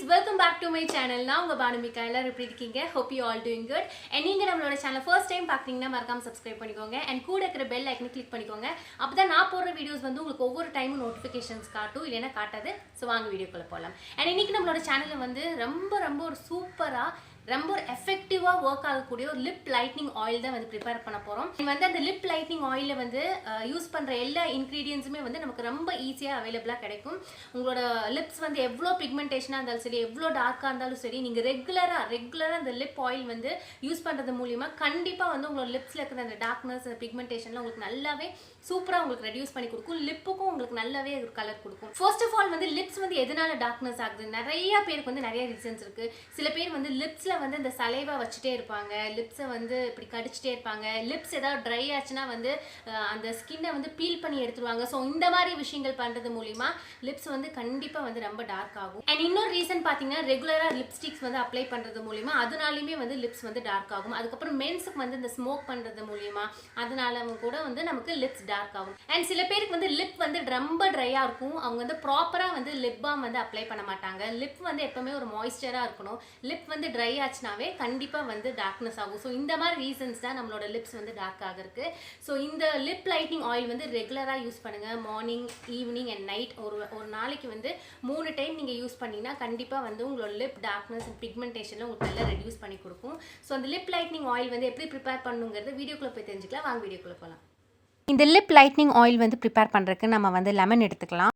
welcome back to my channel. நான் உங்க பானுமிகா எல்லாரும் எப்படி இருக்கீங்க? Hope you all doing good. And நீங்க நம்மளோட சேனலை first time பார்க்கறீங்கன்னா மறக்காம subscribe பண்ணிக்கோங்க and கூட இருக்கிற bell icon click பண்ணிக்கோங்க. அப்பதான் நான் போடுற வீடியோஸ் வந்து உங்களுக்கு ஒவ்வொரு டைமும் notifications காட்டும் இல்லனா காட்டாது. சோ வாங்க வீடியோக்குள்ள போலாம். And இன்னைக்கு நம்மளோட சேனல்ல வந்து ரொம்ப ஒரு சூப்பரா ரொம்ப எஃபெக்டிவா வர்க் ஆகக்கூடிய ஒரு லிப் லைட்னிங் ஆயில் தான் வந்து ப்ரிப்பேர் பண்ண போறோம். வந்து அந்த லிப் லைட்னிங் ஆயில வந்து யூஸ் பண்ற எல்லா இன்கிரிடியன்ட்ஸுமே வந்து நமக்கு ரொம்ப ஈஸியா அவைலபிளா கிடைக்கும். உங்களோட லிப்ஸ் வந்து எவ்வளோ பிக்மெண்டேஷனா இருந்தாலும் சரி, எவ்வளோ டார்க்கா இருந்தாலும் சரி, நீங்க ரெகுலரா அந்த லிப் ஆயில் வந்து யூஸ் பண்றது மூலமா கண்டிப்பா வந்து உங்களோட லிப்ஸ்ல இருக்கிற அந்த டார்க்னஸ் அந்த பிக்மெண்டேஷன்ல உங்களுக்கு நல்லாவே சூப்பரா உங்களுக்கு ரெடியூஸ் பண்ணி கொடுக்கும். லிப்புக்கும் உங்களுக்கு நல்லாவே ஒரு கலர் கொடுக்கும். ஃபர்ஸ்ட் ஆஃப் ஆல் வந்து லிப்ஸ் வந்து எதனால டார்க்னஸ் ஆகுது? நிறைய பேருக்கு வந்து நிறைய ரீசன்ஸ் இருக்கு. சில பேர் வந்து லிப்ஸ்ல வந்து இந்த சலைவா வச்சுட்டே இருப்பாங்க, லிப்ஸை வந்து இப்படி கடிச்சிட்டே இருப்பாங்க, லிப்ஸ் ஏதாவது ட்ரை ஆச்சுன்னா வந்து அந்த ஸ்கின்னை வந்து பீல் பண்ணி எடுத்துருவாங்க. ஸோ இந்த மாதிரி விஷயங்கள் பண்ணுறது மூலிமா லிப்ஸ் வந்து கண்டிப்பாக வந்து ரொம்ப டார்க் ஆகும். அண்ட் இன்னொரு ரீசன் பார்த்தீங்கன்னா ரெகுலராக லிப்ஸ்டிக்ஸ் வந்து அப்ளை பண்ணுறது மூலிமா அதனாலையுமே வந்து லிப்ஸ் வந்து டார்க் ஆகும். அதுக்கப்புறம் மென்ஸுக்கு வந்து இந்த ஸ்மோக் பண்ணுறது மூலிமா அதனால கூட வந்து நமக்கு லிப்ஸ் டார்க் ஆகும். அண்ட் சில பேருக்கு வந்து லிப் வந்து ரொம்ப ட்ரையாக இருக்கும், அவங்க வந்து ப்ராப்பராக வந்து லிப் பாம் வந்து அப்ளை பண்ண மாட்டாங்க. லிப் வந்து எப்பவுமே ஒரு மாய்ஸ்சராக இருக்கணும். லிப் வந்து ட்ரை ஆச்சுனாவே கண்டிப்பாக வந்து டார்க்னஸ் ஆகும். ஸோ இந்த மாதிரி ரீசன்ஸ் தான் நம்மளோட லிப்ஸ் வந்து டார்க் ஆகிருக்கு. ஸோ இந்த லிப் லைட்னிங் ஆயில் வந்து ரெகுலராக யூஸ் பண்ணுங்கள். மார்னிங், ஈவினிங் அண்ட் நைட் ஒரு நாளைக்கு வந்து 3 டைம் நீங்கள் யூஸ் பண்ணிங்கன்னா கண்டிப்பாக வந்து உங்களோட லிப் டார்க்னஸ் அண்ட் பிக்மெண்டேஷனில் உங்களுக்கு நல்லா ரெடியூஸ் பண்ணி கொடுக்கும். ஸோ அந்த லிப் லைட்னிங் ஆயில் வந்து எப்படி ப்ரிப்பேர் பண்ணுங்கிறது வீடியோக்குள்ளே போய் தெரிஞ்சுக்கலாம். வாங்க வீடியோக்குள்ளே போகலாம். இந்த லிப் லைட்னிங் ஆயில் வந்து ப்ரிப்பேர் பண்ணுறதுக்கு நம்ம வந்து லெமன் எடுத்துக்கலாம்.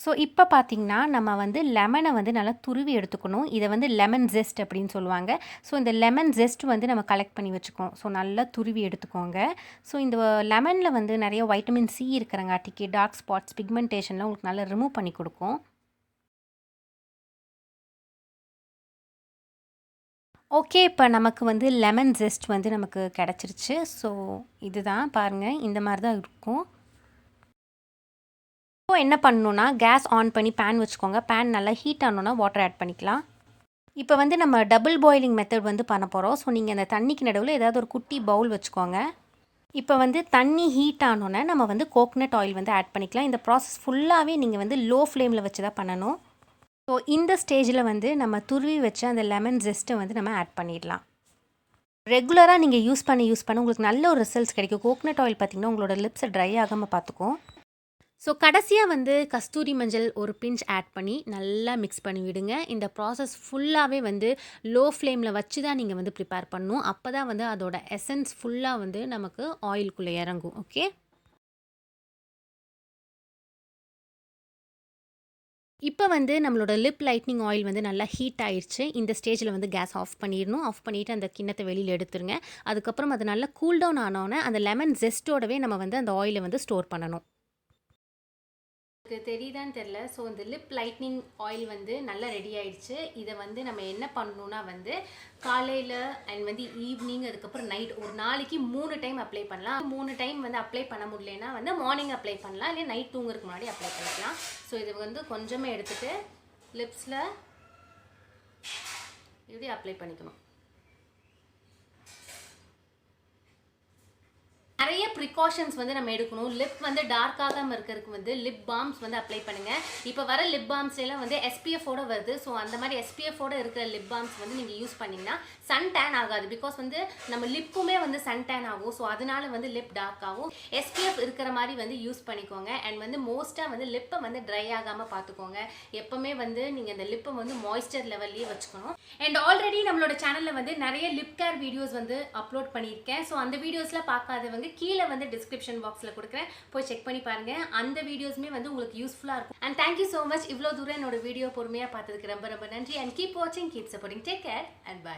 ஸோ இப்போ பார்த்திங்கன்னா நம்ம வந்து லெமனை வந்து நல்லா துருவி எடுத்துக்கணும். இதை வந்து லெமன் ஜெஸ்ட் அப்படின்னு சொல்லுவாங்க. ஸோ இந்த லெமன் ஜெஸ்ட் வந்து நம்ம கலெக்ட் பண்ணி வச்சுக்கோம். ஸோ நல்லா துருவி எடுத்துக்கோங்க. ஸோ இந்த லெமனில் வந்து நிறைய வைட்டமின் சி இருக்கிறங்காட்டிக்கு டார்க் ஸ்பாட்ஸ் பிக்மெண்டேஷனில் உங்களுக்கு நல்லா ரிமூவ் பண்ணி கொடுக்கும். ஓகே, இப்போ நமக்கு வந்து லெமன் ஜெஸ்ட் வந்து நமக்கு கிடச்சிருச்சு. ஸோ இதுதான் பாருங்கள், இந்த மாதிரி தான் இருக்கும். இப்போ என்ன பண்ணணுன்னா கேஸ் ஆன் பண்ணி பேன் வச்சுக்கோங்க. பேன் நல்லா ஹீட் ஆனோன்னா வாட்டர் ஆட் பண்ணிக்கலாம். இப்போ வந்து நம்ம டபுள் பாயிலிங் மெத்தட் வந்து பண்ண போகிறோம். ஸோ நீங்கள் அந்த தண்ணிக்கு நடுவில் ஏதாவது ஒரு குட்டி பவுல் வச்சுக்கோங்க. இப்போ வந்து தண்ணி ஹீட் ஆனோன்னே நம்ம வந்து கோகனட் ஆயில் வந்து ஆட் பண்ணிக்கலாம். இந்த ப்ராசஸ் ஃபுல்லாகவே நீங்கள் வந்து லோ ஃப்ளேமில் வச்சு தான் பண்ணணும். ஸோ இந்த ஸ்டேஜில் வந்து நம்ம துருவி வச்ச அந்த லெமன் ஜெஸ்ட்டை வந்து நம்ம ஆட் பண்ணிடலாம். ரெகுலராக நீங்கள் யூஸ் பண்ண உங்களுக்கு நல்ல ஒரு ரிசல்ட்ஸ் கிடைக்கும். கோகனட் ஆயில் பார்த்திங்கன்னா உங்களோட லிப்ஸை ட்ரை ஆகாமல் பார்த்துக்கும். ஸோ கடைசியாக வந்து கஸ்தூரி மஞ்சள் ஒரு பிஞ்ச் ஆட் பண்ணி நல்லா மிக்ஸ் பண்ணி விடுங்க. இந்த ப்ராசஸ் ஃபுல்லாகவே வந்து லோ ஃப்ளேமில் வச்சு தான் நீங்கள் வந்து ப்ரிப்பேர் பண்ணணும். அப்போ தான் வந்து அதோட எசன்ஸ் ஃபுல்லாக வந்து நமக்கு ஆயிலுக்குள்ளே இறங்கும். ஓகே, இப்போ வந்து நம்மளோட லிப் லைட்னிங் ஆயில் வந்து நல்லா ஹீட் ஆயிடுச்சு. இந்த ஸ்டேஜில் வந்து கேஸ் ஆஃப் பண்ணிடணும். ஆஃப் பண்ணிவிட்டு அந்த கிண்ணத்தை வெளியில் எடுத்துருங்க. அதுக்கப்புறம் அது நல்லா கூல் டவுன் ஆனோன்னே அந்த லெமன் ஜெஸ்ட்டோடவே நம்ம வந்து அந்த ஆயிலை வந்து ஸ்டோர் பண்ணணும். தெரியுதான்னு தெரில. ஸோ இந்த லிப் லைட்னிங் ஆயில் வந்து நல்லா ரெடி ஆயிடுச்சு. இதை வந்து நம்ம என்ன பண்ணணும்னா வந்து காலையில் அண்ட் வந்து ஈவினிங் அதுக்கப்புறம் நைட் ஒரு நாளைக்கு 3 டைம் அப்ளை பண்ணலாம். 3 டைம் வந்து அப்ளை பண்ண முடியலன்னா வந்து மார்னிங் அப்ளை பண்ணலாம், இல்லை நைட் தூங்குறதுக்கு முன்னாடி அப்ளை பண்ணிக்கலாம். ஸோ இது வந்து கொஞ்சமே எடுத்துகிட்டு லிப்ஸில் இப்படி அப்ளை பண்ணிக்கணும். நிறைய ப்ரிகாஷன்ஸ் வந்து நம்ம எடுக்கணும். லிப் வந்து டார்க் ஆகாமல் இருக்கிறதுக்கு வந்து லிப் பாம்ஸ் வந்து அப்ளை பண்ணுங்கள். இப்போ வர லிப் பாம்ஸ்லாம் வந்து எஸ்பிஎஃபோட வருது. ஸோ அந்த மாதிரி எஸ்பிஎஃபோட இருக்கிற லிப் பாம்ஸ் வந்து நீங்கள் யூஸ் பண்ணிங்கன்னா சன் டேன் ஆகாது. பிகாஸ் வந்து நம்ம லிப்புமே வந்து சன் டேன் ஆகும். ஸோ அதனால வந்து லிப் டார்க் ஆகும். எஸ்பிஎஃப் இருக்கிற மாதிரி வந்து யூஸ் பண்ணிக்கோங்க. அண்ட் வந்து மோஸ்ட்டாக வந்து லிப்பை வந்து ட்ரை ஆகாமல் பார்த்துக்கோங்க. எப்போவுமே வந்து நீங்கள் அந்த லிப்பை வந்து மாய்ஸ்சர் லெவல்லையே வச்சுக்கணும். அண்ட் ஆல்ரெடி நம்மளோட சேனலில் வந்து நிறைய லிப் கேர் வீடியோஸ் வந்து அப்லோட் பண்ணியிருக்கேன். ஸோ அந்த வீடியோஸ்லாம் பார்க்காதவங்க கீழே வந்து டிஸ்கிரிப்ஷன் பாக்ஸில் கொடுக்குறேன், போய் செக் பண்ணி பாருங்கள். அந்த வீடியோஸுமே வந்து உங்களுக்கு யூஸ்ஃபுல்லாக இருக்கும். And thank you so much. இவ்வளோ தூரம் என்னோட வீடியோ பொறுமையாக பார்த்ததுக்கு ரொம்ப நன்றி. அண்ட் கீப் வாட்சிங், keep supporting. Take care and by.